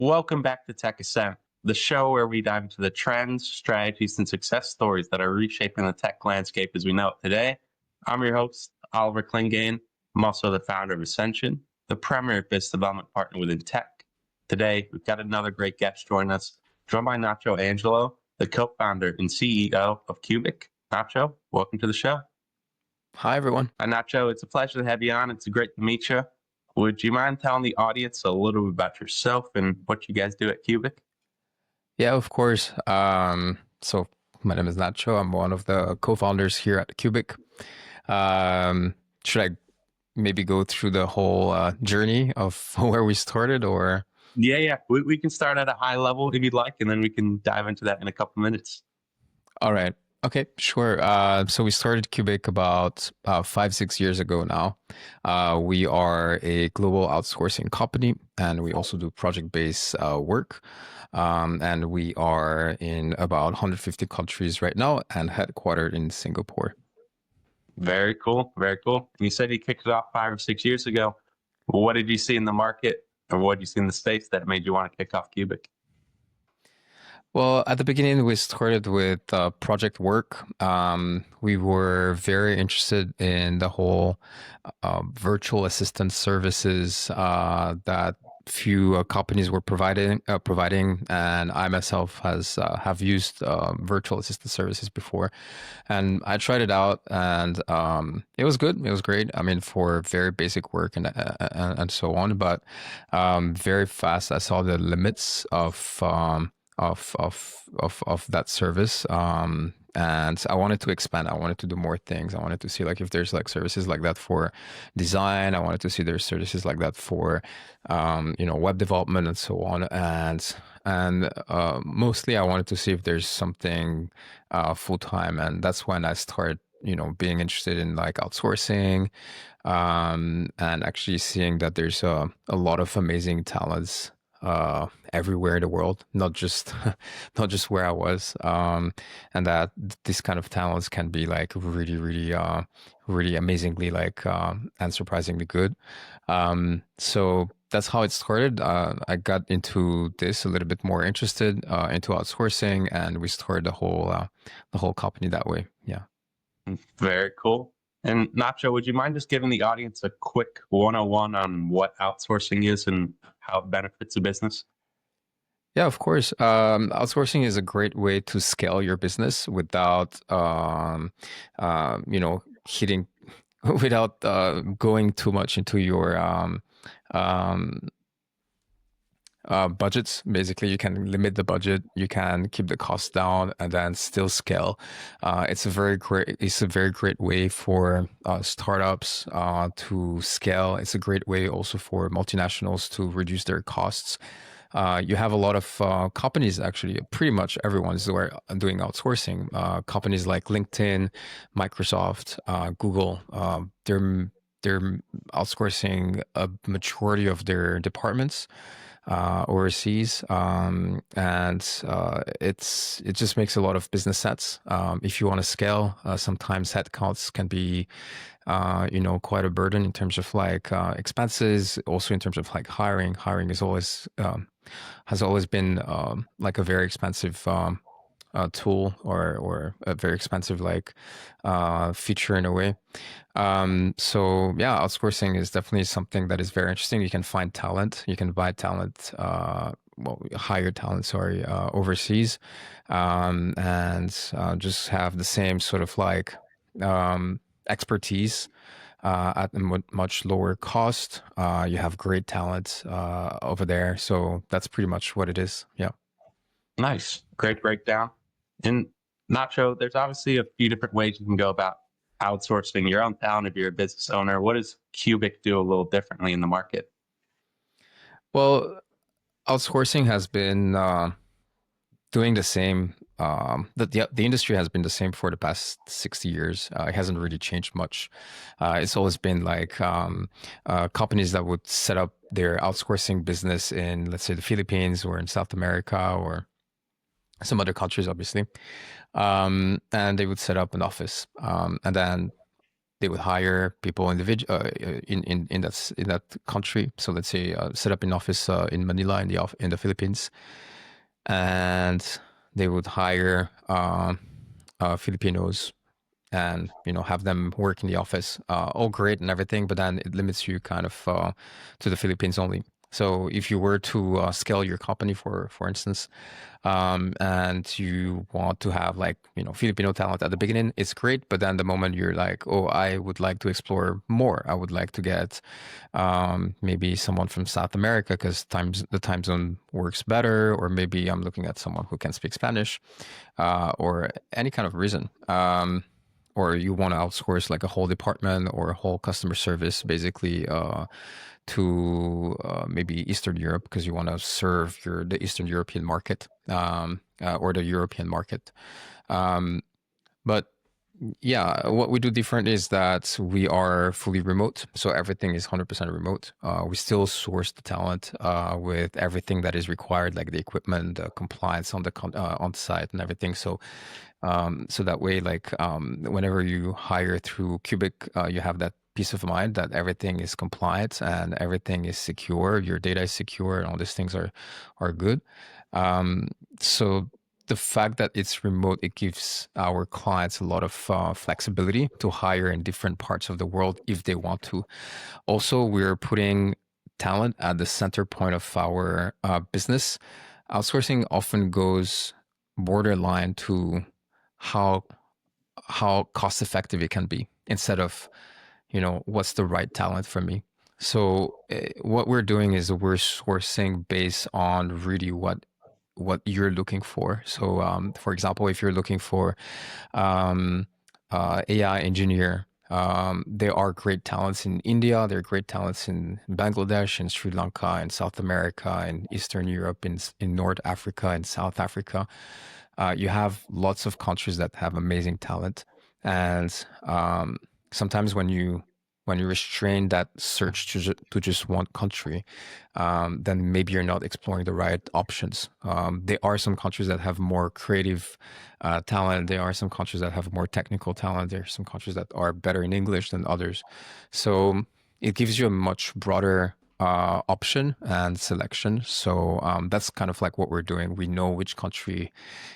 Welcome back to Tech Ascent, the show where we dive into the trends, strategies, and success stories that are reshaping the tech landscape as we know it today. I'm your host, Oliver Clingain. I'm also the founder of Ascension, the premier business development partner within tech. Today, we've got another great guest joining us, joined by Natcho Angelo, the co-founder and CEO of Kuubiik. Natcho, welcome to the show. Hi, everyone. Hi, Natcho. It's a pleasure to have you on. It's great to meet you. Would you mind telling the audience a little bit about yourself and what you guys do at Kuubiik? Yeah, of course. So my name is Natcho. I'm one of the co-founders here at Kuubiik. Should I maybe go through the whole journey of where we started, or? Yeah. We can start at a high level if you'd like, and then we can dive into that in a couple minutes. All right. Okay, sure. So we started Kuubiik about 5-6 years ago now. We are a global outsourcing company, and we also do project-based work. And we are in about 150 countries right now and headquartered in Singapore. Very cool. Very cool. And you said you kicked it off 5 or 6 years ago. What did you see in the market, or what did you see in the space that made you want to kick off Kuubiik? Well, at the beginning, we started with project work. We were very interested in the whole virtual assistant services that few companies were providing, and I myself have used virtual assistant services before, and I tried it out, and it was good. It was great. I mean, for very basic work and so on, but very fast I saw the limits of that service, and I wanted to expand. I wanted to do more things. I wanted to see like if there's like services like that for design. I wanted to see there's services like that for web development and so on, and mostly I wanted to see if there's something full-time, and that's when I started being interested in like outsourcing, and actually seeing that there's a lot of amazing talents everywhere in the world, not just not just where I was, and that this kind of talents can be like really, really, really amazingly like and surprisingly good. So that's how it started. I got into this a little bit more interested into outsourcing, and we started the whole company that way. Yeah. Very cool. And Nacho, would you mind just giving the audience a quick 101 on what outsourcing is and how it benefits a business? Yeah, of course. Outsourcing is a great way to scale your business without, hitting, without going too much into your um, budgets. Basically, you can limit the budget, you can keep the costs down, and then still scale. It's a very great way for startups to scale. It's a great way also for multinationals to reduce their costs. You have a lot of companies, actually, pretty much everyone's doing outsourcing. Companies like LinkedIn, Microsoft, Google, they're outsourcing a majority of their departments overseas, and it just makes a lot of business sense. If you want to scale, sometimes headcounts can be quite a burden in terms of like expenses, also in terms of like hiring. Hiring is always has always been like a very expensive tool, or a very expensive like feature in a way. So yeah, outsourcing is definitely something that is very interesting. You can find talent, you can buy talent, hire talent, sorry, overseas, and just have the same sort of like expertise at a much lower cost. You have great talent over there, so that's pretty much what it is. Yeah. Nice. Great breakdown. And Nacho, there's obviously a few different ways you can go about outsourcing your own talent if you're a business owner. What does Kuubiik do a little differently in the market? Well, outsourcing has been doing the same. The industry has been the same for the past 60 years. It hasn't really changed much. It's always been like companies that would set up their outsourcing business in, let's say, the Philippines or in South America or some other countries, obviously. And they would set up an office. And then they would hire people in that country. So let's say set up an office in Manila in the Philippines, and they would hire Filipinos and have them work in the office. All great and everything, but then it limits you kind of to the Philippines only. So if you were to scale your company, for instance, and you want to have like Filipino talent at the beginning, it's great. But then the moment you're like, oh, I would like to explore more, I would like to get maybe someone from South America because the time zone works better, or maybe I'm looking at someone who can speak Spanish, or any kind of reason. Or you want to outsource like a whole department or a whole customer service, basically, to maybe Eastern Europe because you want to serve the Eastern European market, or the European market. But yeah, what we do different is that we are fully remote, so everything is 100% remote. We still source the talent with everything that is required, like the equipment, the compliance on site, and everything. So that way, like whenever you hire through Kuubiik, you have that peace of mind that everything is compliant and everything is secure. Your data is secure, and all these things are good. So the fact that it's remote, it gives our clients a lot of flexibility to hire in different parts of the world if they want to. Also, we're putting talent at the center point of our business. Outsourcing often goes borderline to how cost effective it can be instead of what's the right talent for me. So what we're doing is we're sourcing based on really what you're looking for. So for example, if you're looking for AI engineer, there are great talents in India, there are great talents in Bangladesh, in Sri Lanka, in South America, in Eastern Europe, in North Africa, in South Africa. You have lots of countries that have amazing talent, and sometimes when you restrain that search to just one country, then maybe you're not exploring the right options. There are some countries that have more creative talent. There are some countries that have more technical talent. There are some countries that are better in English than others. So it gives you a much broader option and selection. So that's kind of like what we're doing. We know which country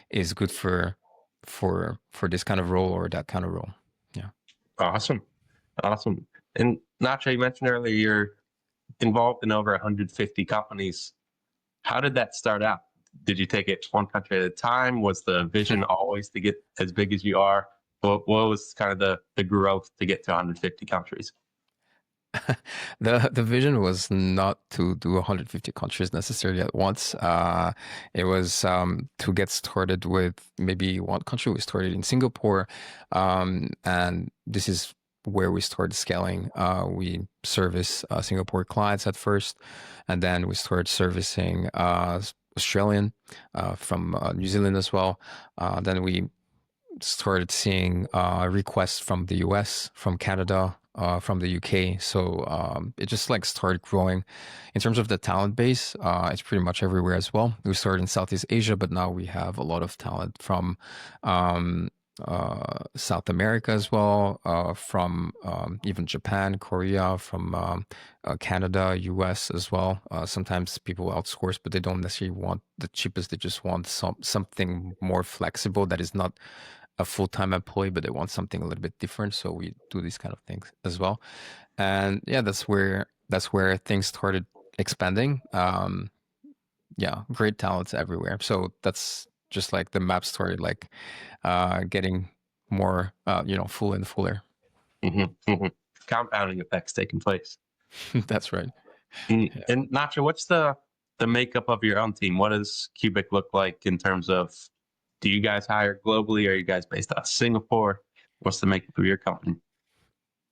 is good for this kind of role or that kind of role. Yeah. Awesome. And Natcho, you mentioned earlier you're involved in over 150 companies. How did that start out? Did you take it one country at a time? Was the vision always to get as big as you are? What was kind of the growth to get to 150 countries? The vision was not to do 150 countries necessarily at once. It was to get started with maybe one country. We started in Singapore, and this is where we started scaling. We service Singapore clients at first, and then we started servicing Australian from New Zealand as well. Then we started seeing requests from the US, from Canada, from the UK. So it just like started growing. In terms of the talent base, it's pretty much everywhere as well. We started in Southeast Asia, but now we have a lot of talent from South America as well, from even Japan, Korea, from Canada, US as well. Sometimes people outsource, but they don't necessarily want the cheapest. They just want something more flexible that is not a full-time employee, but they want something a little bit different. So we do these kind of things as well. And yeah, that's where things started expanding. Yeah, great talents everywhere. So that's just like the map started like getting more full and fuller. Compounding effects taking place. That's right. And, Yeah. and Nacho, what's the makeup of your own team? What does Kuubiik look like in terms of, do you guys hire globally? Are you guys based out of Singapore? What's the makeup of your company?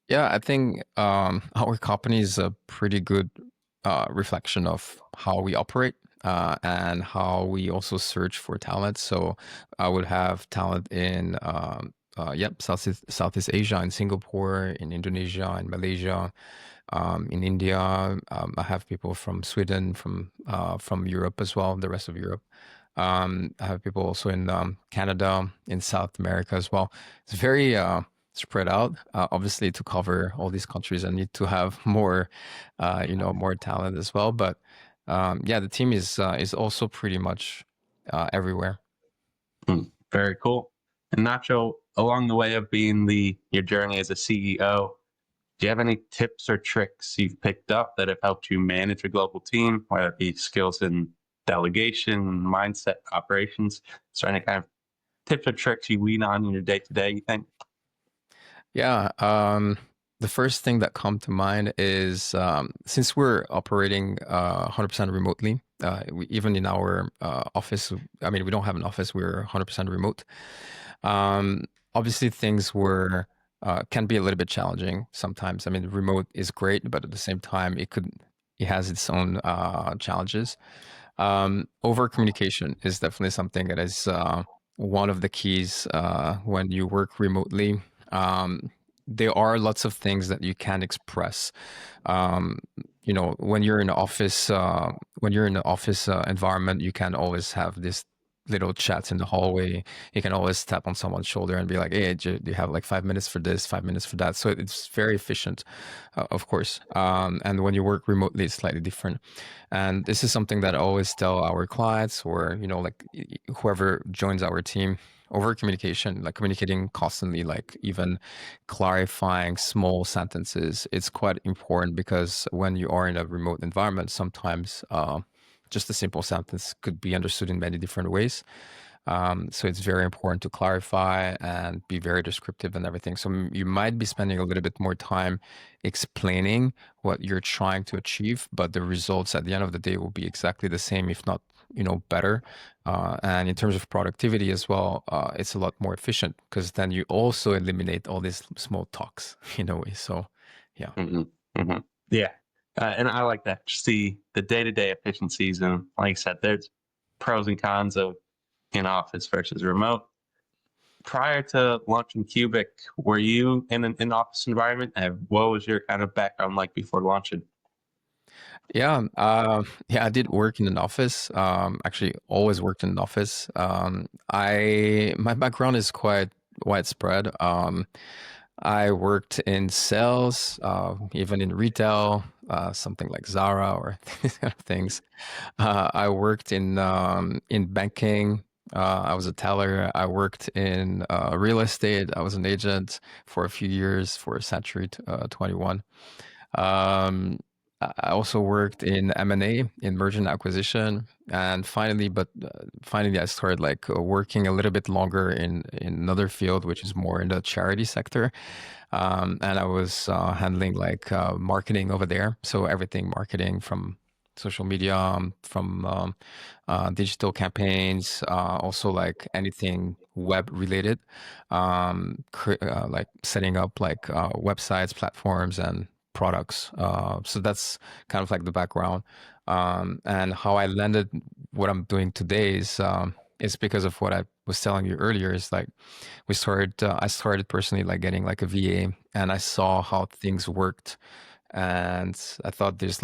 Yeah, I think our company is a pretty good reflection of how we operate and how we also search for talent. So I would have talent in Southeast Asia, in Singapore, in Indonesia, in Malaysia, in India. I have people from Sweden, from Europe as well, the rest of Europe. I have people also in Canada, in South America as well. It's very spread out. Obviously, to cover all these countries, I need to have more, more talent as well. But yeah, the team is also pretty much everywhere. Very cool. And Nacho, along the way of being your journey as a CEO, do you have any tips or tricks you've picked up that have helped you manage a global team, whether it be skills in delegation, mindset, operations? Is there any kind of tips or tricks you lean on in your day to day, you think? Yeah. The first thing that come to mind is since we're operating 100% remotely, even in our office, I mean, we don't have an office, we're 100% remote. Um, Obviously, things were can be a little bit challenging sometimes. I mean, remote is great, but at the same time, it has its own challenges. Over communication is definitely something that is one of the keys when you work remotely. Um, there are lots of things that you can express. Um, when you're in an office, environment, you can always have this little chats in the hallway. You can always tap on someone's shoulder and be like, "Hey, do you have like 5 minutes for this, 5 minutes for that?" So it's very efficient, of course. And when you work remotely, it's slightly different. And this is something that I always tell our clients, or like whoever joins our team, over communication, like communicating constantly, like even clarifying small sentences. It's quite important because when you are in a remote environment, sometimes just a simple sentence could be understood in many different ways. So it's very important to clarify and be very descriptive and everything. So you might be spending a little bit more time explaining what you're trying to achieve, but the results at the end of the day will be exactly the same, if not, better. And in terms of productivity as well, it's a lot more efficient because then you also eliminate all these small talks in a way. So, yeah. Mm-hmm. Mm-hmm. Yeah. And I like that. Just the day to day efficiencies. And like I said, there's pros and cons of in office versus remote. Prior to launching Kuubiik, were you in an in office environment? And what was your kind of background like before launching? Yeah, I did work in an office. Actually, always worked in an office. My background is quite widespread. I worked in sales, even in retail, something like Zara or these kind of things. I worked in banking. I was a teller. I worked in real estate. I was an agent for a few years for Century 21. Um, I also worked in M&A, in merger and acquisition, and finally, I started like working a little bit longer in another field, which is more in the charity sector. And I was handling like marketing over there, so everything marketing from social media, from digital campaigns, also like anything web related, like setting up like websites, platforms, and products. So that's kind of like the background. And how I landed what I'm doing today is because of what I was telling you earlier. Is like I started personally like getting like a VA, and I saw how things worked, and I thought there's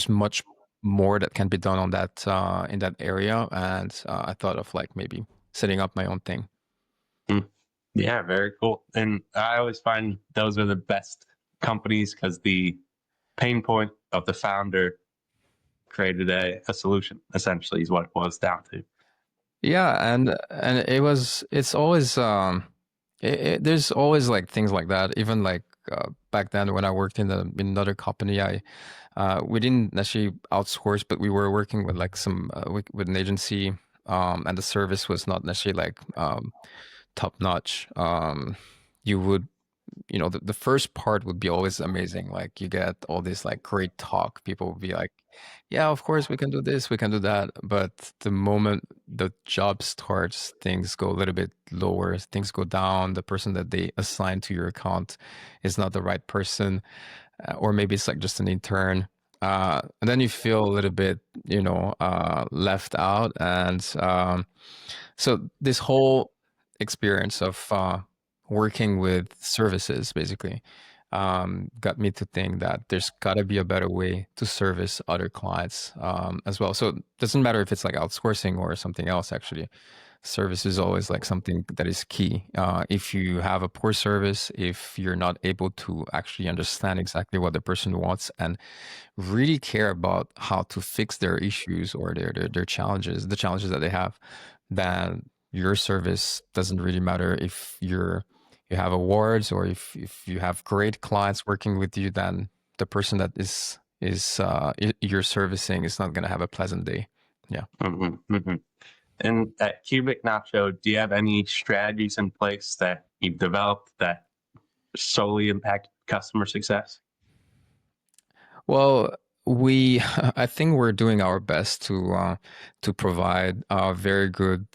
much more that can be done on that in that area, and I thought of like maybe setting up my own thing. Mm. Yeah, very cool. And I always find those are the best companies because the pain point of the founder created a solution, essentially, is what it boils down to. Yeah, and it's always there's always like things like that. Even like back then when I worked in another company, I we didn't necessarily outsource, but we were working with like some with an agency, and the service was not necessarily like top notch. You would the first part would be always amazing. Like you get all this like great talk. People would be like, yeah, of course we can do this, we can do that. But the moment the job starts, things go a little bit lower, things go down. The person that they assign to your account is not the right person, or maybe it's like just an intern. And then you feel a little bit, left out. And so this whole experience of working with services basically got me to think that there's got to be a better way to service other clients as well. So it doesn't matter if it's like outsourcing or something else, actually. Service is always like something that is key. If you have a poor service, if you're not able to actually understand exactly what the person wants and really care about how to fix their issues or their challenges, the challenges that they have, then your service doesn't really matter. If you have awards or if you have great clients working with you, then the person that you're servicing is not going to have a pleasant day. Yeah. Mm-hmm, mm-hmm. And at Kuubiik Natcho, do you have any strategies in place that you've developed that solely impact customer success? Well, I think we're doing our best to provide a very good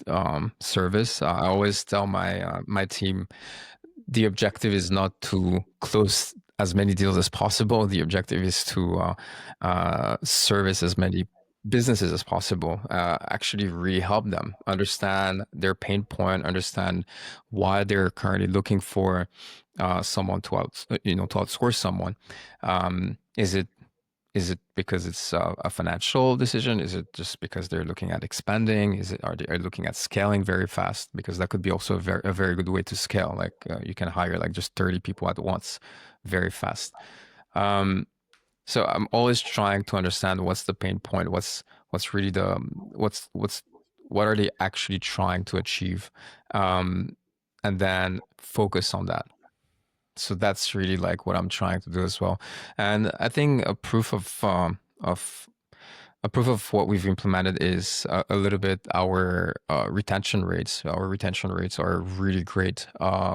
service. I always tell my team the objective is not to close as many deals as possible. The objective is to service as many businesses as possible. Actually, really help them understand their pain point, understand why they're currently looking for someone to outsource someone. Is it because it's a financial decision? Is it just because they're looking at expanding? Are they looking at scaling very fast? Because that could be also a very good way to scale. Like you can hire like just 30 people at once very fast. So I'm always trying to understand what's the pain point, what's really what are they actually trying to achieve, and then focus on that. So that's really like what I'm trying to do as well. And I think of a proof of what we've implemented is a little bit our retention rates. Our retention rates are really great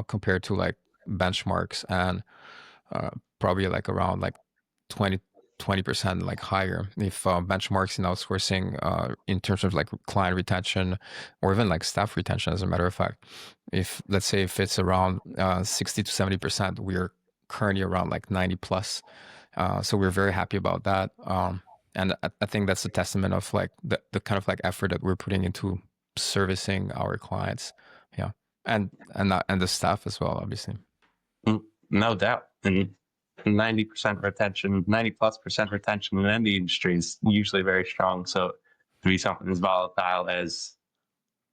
compared to like benchmarks, and probably like around like 20 20% like higher if benchmarks in outsourcing in terms of like client retention or even like staff retention. As a matter of fact, if let's say if it's around 60 to 70%, we're currently around like 90 plus. So we're very happy about that. And I think that's a testament of like the kind of like effort that we're putting into servicing our clients. Yeah. And the staff as well, obviously. No doubt. And 90% retention, 90+% retention in any industry is usually very strong. So to be something as volatile as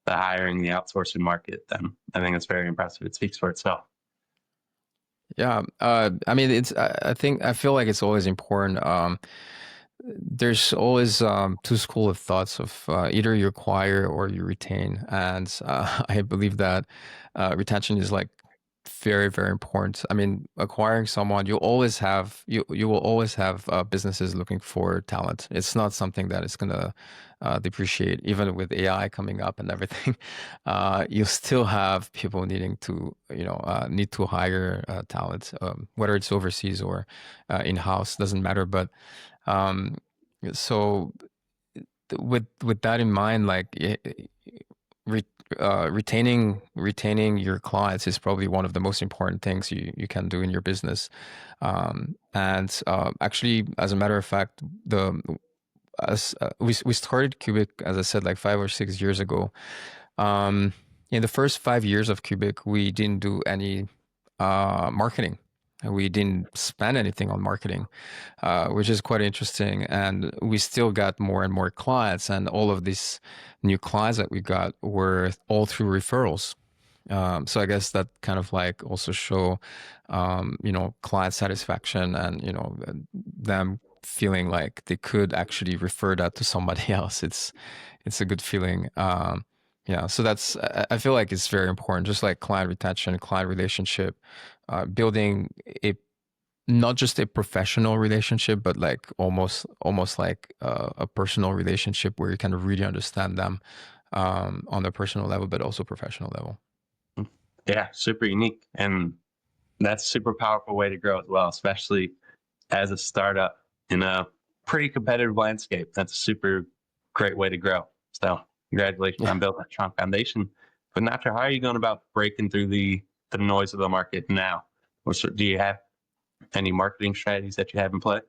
the hiring, the outsourcing market, then I think it's very impressive. It speaks for itself. Yeah. I mean, I feel like it's always important. There's always two school of thoughts of either you acquire or you retain, and I believe that retention is like very, very important. I mean, acquiring someone, you will always have businesses looking for talent. It's not something that is gonna depreciate, even with AI coming up and everything. You still have people needing to, need to hire talent, whether it's overseas or in-house, doesn't matter. But um, so with that in mind, like re, retaining your clients is probably one of the most important things you can do in your business. And actually, as a matter of fact, the as we started Kuubiik, as I said, like 5 or 6 years ago. Um, in the first 5 years of Kuubiik, we didn't do any marketing. We didn't spend anything on marketing, which is quite interesting. And we still got more and more clients, and all of these new clients that we got were all through referrals. So I guess that kind of like also show, client satisfaction and, them feeling like they could actually refer that to somebody else. It's a good feeling. Yeah, so I feel like it's very important, just like client retention, client relationship, building a not just a professional relationship, but like almost like a personal relationship where you can really understand them on a personal level, but also professional level. Yeah, super unique. And that's a super powerful way to grow as well, especially as a startup in a pretty competitive landscape. That's a super great way to grow. So congratulations on building that strong foundation. But Natcho, how are you going about breaking through the noise of the market now? Or do you have any marketing strategies that you have in play?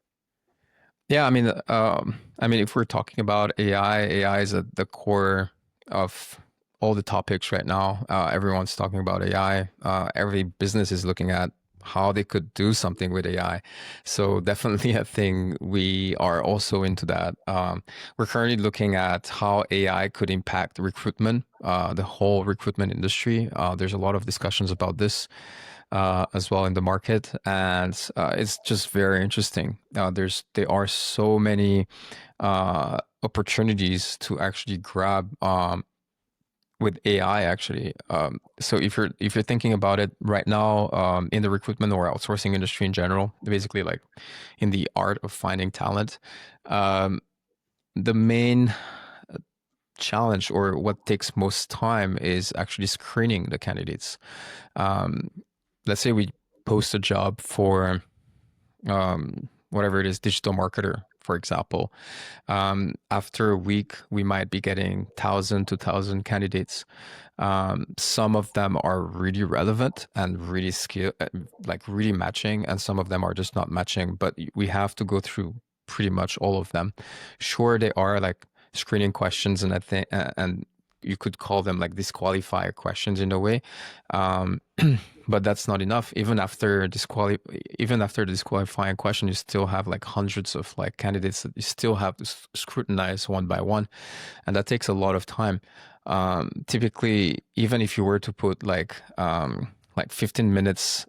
Yeah, I mean, if we're talking about AI is at the core of all the topics right now. Everyone's talking about AI. Every business is looking at how they could do something with AI. So definitely a thing we are also into that. We're currently looking at how AI could impact recruitment, the whole recruitment industry. There's a lot of discussions about this as well in the market, and it's just very interesting. There are so many opportunities to actually grab with AI actually. So if you're thinking about it right now, in the recruitment or outsourcing industry in general, basically like in the art of finding talent, um, the main challenge or what takes most time is actually screening the candidates. Um, let's say we post a job for whatever it is, digital marketer, for example. After a week, we might be getting 1,000 candidates. Some of them are really relevant and really like really matching, and some of them are just not matching. But we have to go through pretty much all of them. Sure, they are like screening questions, and I think, and you could call them like disqualifier questions in a way. Um, but that's not enough. Even after the disqualifying question, you still have like hundreds of like candidates that you still have to scrutinize one by one, and that takes a lot of time. Typically, even if you were to put like 15 minutes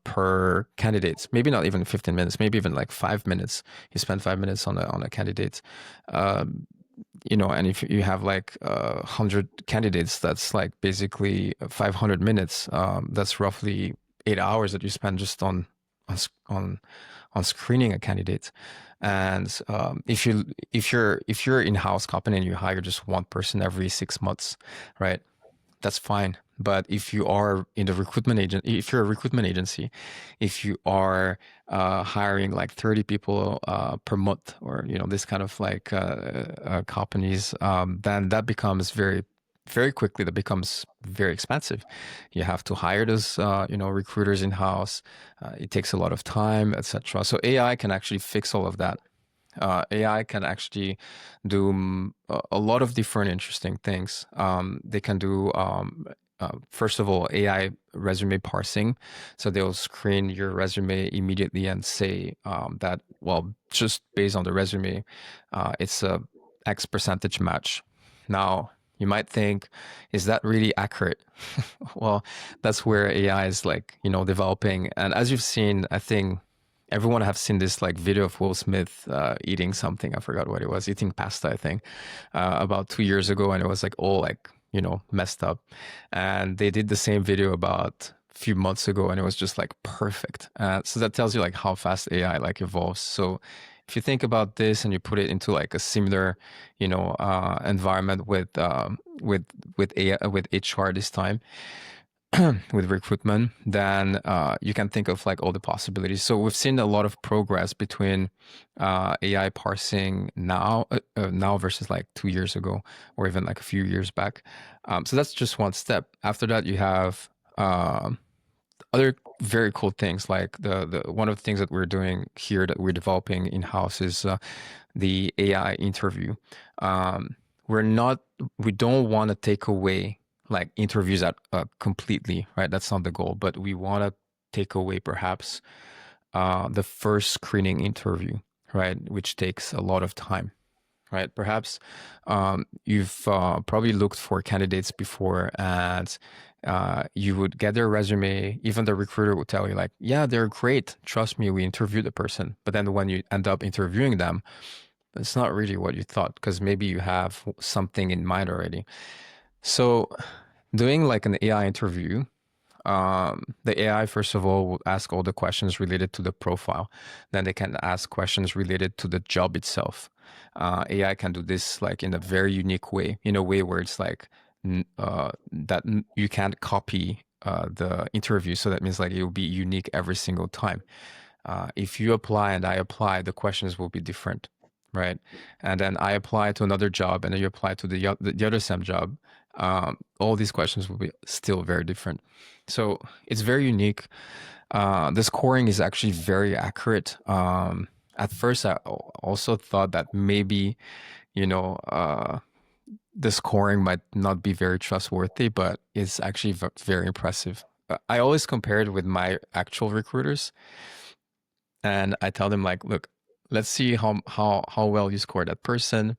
per candidate, maybe not even 15 minutes, maybe even like 5 minutes. You spend 5 minutes on a candidate. Um, and if you have like 100 candidates, that's like basically 500 minutes. That's roughly 8 hours that you spend just on on screening a candidate. And if you're in-house company and you hire just one person every 6 months, right? That's fine. But if you are in the recruitment agent, if you're a recruitment agency, if you are hiring like 30 people per month, or this kind of like companies, then that becomes very quickly, that becomes very expensive. You have to hire those recruiters in house. It takes a lot of time, etc. So AI can actually fix all of that. AI can actually do a lot of different interesting things. They can do, first of all, AI resume parsing. So they'll screen your resume immediately and say that, well, just based on the resume, it's a X percentage match. Now, you might think, is that really accurate? Well, that's where AI is like, developing. And as you've seen, I think everyone have seen this like video of Will Smith eating something. I forgot what it was, eating pasta, I think, about 2 years ago, and it was like all like messed up. And they did the same video about a few months ago, and it was just like perfect. So that tells you like how fast AI like evolves. So if you think about this and you put it into like a similar, environment with AI, with HR this time, with recruitment, then you can think of like all the possibilities. So we've seen a lot of progress between AI parsing now versus like 2 years ago, or even like a few years back. So that's just one step. After that, you have other very cool things, like the one of the things that we're doing here, that we're developing in house, is the AI interview. Um, we don't want to take away like interviews at completely, right? That's not the goal, but we want to take away perhaps the first screening interview, right? Which takes a lot of time, right? Perhaps you've probably looked for candidates before, and you would get their resume. Even the recruiter would tell you like, yeah, they're great. Trust me, we interviewed the person. But then when you end up interviewing them, it's not really what you thought, because maybe you have something in mind already. So doing like an AI interview, the AI, first of all, will ask all the questions related to the profile. Then they can ask questions related to the job itself. AI can do this like in a very unique way, in a way where it's like that you can't copy the interview. So that means like it will be unique every single time. If you apply and I apply, the questions will be different, right? And then I apply to another job, and then you apply to the other same job. All these questions will be still very different. So it's very unique. The scoring is actually very accurate. At first, I also thought that maybe, the scoring might not be very trustworthy, but it's actually very impressive. I always compare it with my actual recruiters, and I tell them like, look, let's see how well you score that person,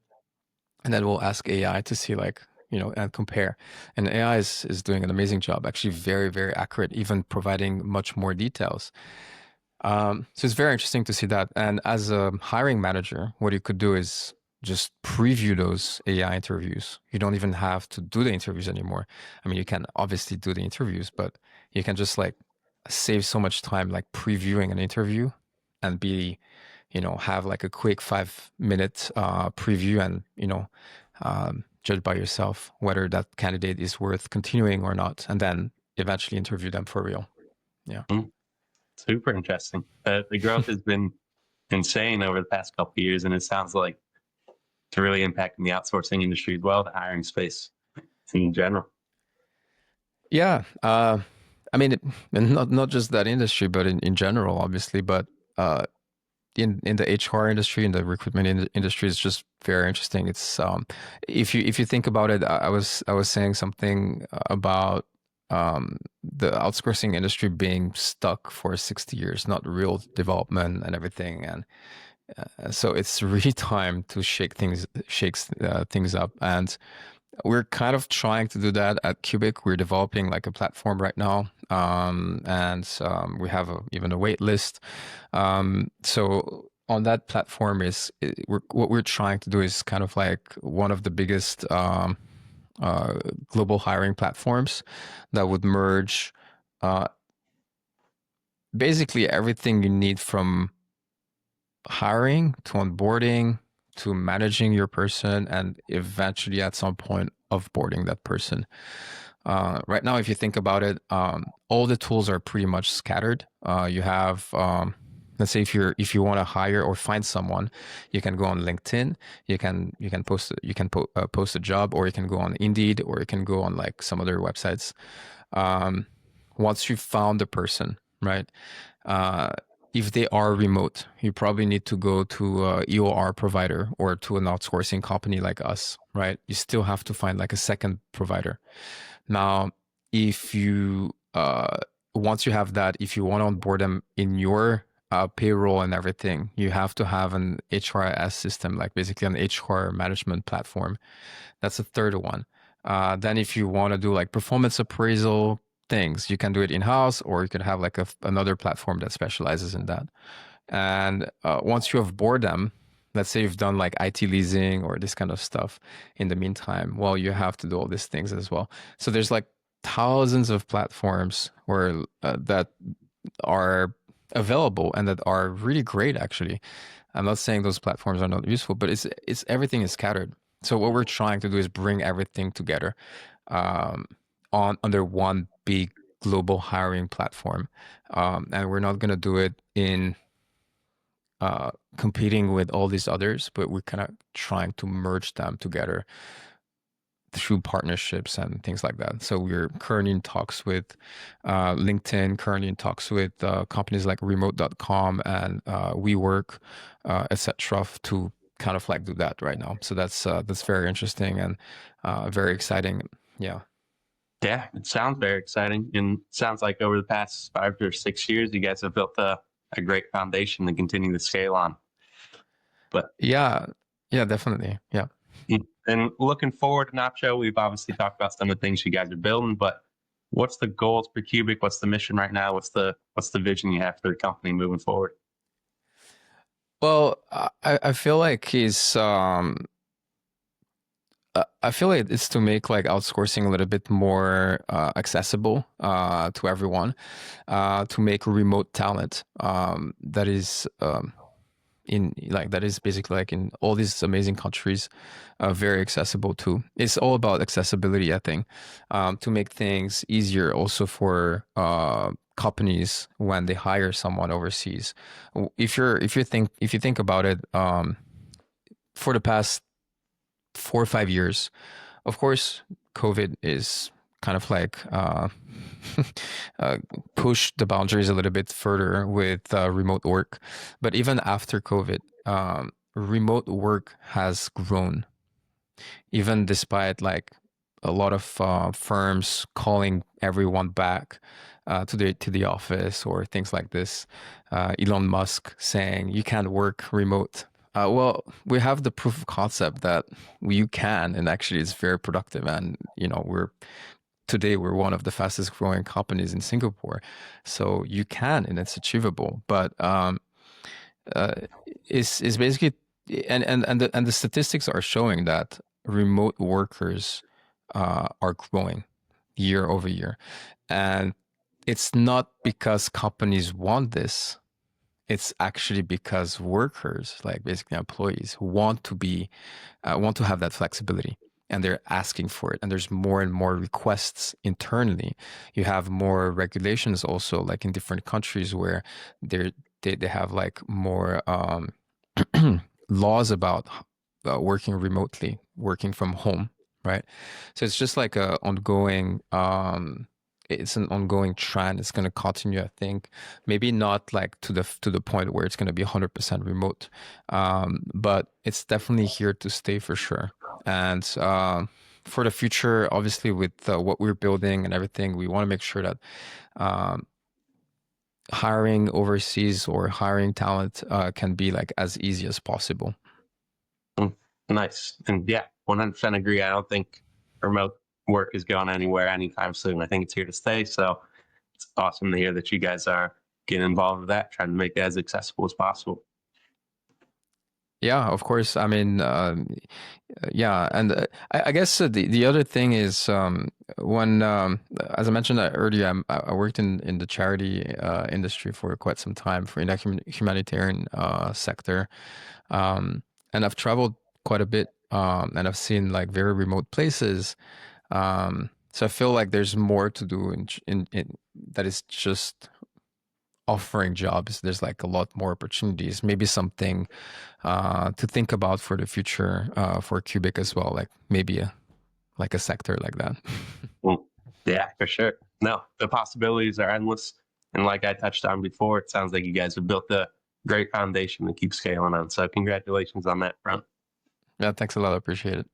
and then we'll ask AI to see like, and compare. And AI is doing an amazing job, actually very, very accurate, even providing much more details. So it's very interesting to see that. And as a hiring manager, what you could do is just preview those AI interviews. You don't even have to do the interviews anymore. I mean, you can obviously do the interviews, but you can just like save so much time like previewing an interview and have like a quick 5 minute preview and, judge by yourself whether that candidate is worth continuing or not, and then eventually interview them for real. Yeah. Mm, super interesting. The growth has been insane over the past couple of years, and it sounds like it's really impacting the outsourcing industry as well, the hiring space in general. Yeah. I mean, and not just that industry, but in general, obviously. But uh, in the HR industry, in the recruitment industry, is just very interesting. It's if you think about it, I was saying something about the outsourcing industry being stuck for 60 years, not real development and everything, and so it's really time to shakes things up. And we're kind of trying to do that at Kuubiik. We're developing like a platform right now, and we have even a wait list. So on that platform what we're trying to do is kind of like one of the biggest global hiring platforms that would merge uh, basically everything you need from hiring to onboarding to managing your person and eventually at some point offboarding that person. Right now, if you think about it, all the tools are pretty much scattered. You have, let's say, if you want to hire or find someone, you can go on LinkedIn. You can post a job, or you can go on Indeed, or you can go on like some other websites. Um, Once you've found the person, right? Uh, if they are remote, you probably need to go to a EOR provider or to an outsourcing company like us, right? You still have to find like a second provider. Now, if you once you have that, if you want to onboard them in your payroll and everything, you have to have an HRIS system, like basically an HR management platform. That's the third one. Then if you want to do like performance appraisal things, you can do it in-house, or you could have like another platform that specializes in that. And once you have board them, let's say you've done like IT leasing or this kind of stuff in the meantime, well, you have to do all these things as well. So there's like thousands of platforms that are available and that are really great, actually. I'm not saying those platforms are not useful, but it's everything is scattered. So what we're trying to do is bring everything together um, on under one big global hiring platform, and we're not going to do it in competing with all these others, but we're kind of trying to merge them together through partnerships and things like that. So we're currently in talks with LinkedIn, currently in talks with companies like remote.com and WeWork, etc., to kind of like do that right now. So that's very interesting and very exciting. Yeah. Yeah, it sounds very exciting, and it sounds like over the past 5 or 6 years, you guys have built a great foundation to continue to scale on. But Yeah. Yeah, definitely. Yeah. and looking forward to Nacho, we've obviously talked about some of the things you guys are building, but what's the goals for Kuubiik? What's the mission right now? What's the vision you have for the company moving forward? Well, I feel like I feel like it's to make like outsourcing a little bit more accessible to everyone, to make remote talent that is that is basically like in all these amazing countries very accessible too. It's all about accessibility, I think, to make things easier also for companies when they hire someone overseas. If you think about it, for the past 4 or 5 years, of course, COVID is kind of like uh, pushed the boundaries a little bit further with remote work. But even after COVID, remote work has grown, even despite like a lot of firms calling everyone back. to the office or things like this. Elon Musk saying you can't work remote. Well, we have the proof of concept that you can, and actually it's very productive. And today we're one of the fastest growing companies in Singapore, so you can, and it's achievable. But uh, is basically, and the statistics are showing that remote workers are growing year over year, and it's not because companies want this. It's actually because workers, like basically employees, want to have that flexibility, and they're asking for it. And there's more and more requests internally. You have more regulations also, like in different countries where they have like more laws about working remotely, working from home, right? So it's just like a ongoing it's an ongoing trend. It's going to continue, I think. Maybe not like to the point where it's going to be 100% remote, but it's definitely here to stay for sure. And for the future, obviously, with what we're building and everything, we want to make sure that um, hiring overseas or hiring talent can be like as easy as possible. Nice. And yeah, 100% agree. I don't think remote work is going anywhere anytime soon. I think it's here to stay. So it's awesome to hear that you guys are getting involved with that, trying to make it as accessible as possible. Yeah, of course. I mean, yeah, and I guess the other thing is when, as I mentioned earlier, I worked in the charity industry for quite some time for in the humanitarian sector, and I've traveled quite a bit, and I've seen like very remote places. So I feel like there's more to do in that is just offering jobs. There's like a lot more opportunities. Maybe something to think about for the future for Kuubiik as well. Like maybe like a sector like that. Well, yeah, for sure. No, the possibilities are endless. And like I touched on before, it sounds like you guys have built a great foundation to keep scaling on. So congratulations on that front. Yeah, thanks a lot. I appreciate it.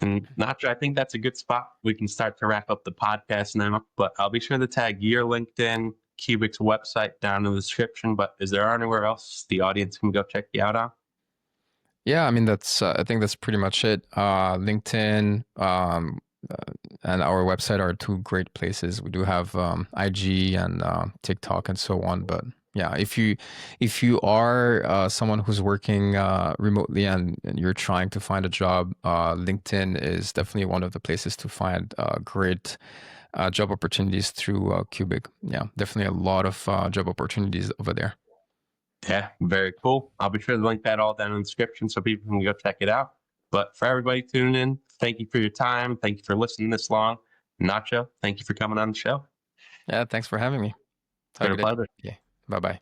And Natcho, I think that's a good spot. We can start to wrap up the podcast now, but I'll be sure to tag your LinkedIn, Kuubiik's website down in the description. But is there anywhere else the audience can go check you out on? Yeah, I mean that's I think that's pretty much it. LinkedIn and our website are two great places. We do have IG and TikTok and so on. But yeah, if you are someone who's working remotely and you're trying to find a job, LinkedIn is definitely one of the places to find great job opportunities through Kuubiik. Yeah, definitely a lot of job opportunities over there. Yeah, very cool. I'll be sure to link that all down in the description so people can go check it out. But for everybody tuning in, thank you for your time. Thank you for listening this long. Natcho, thank you for coming on the show. Yeah, thanks for having me. It's Have been a a good day. pleasure. Okay, bye bye.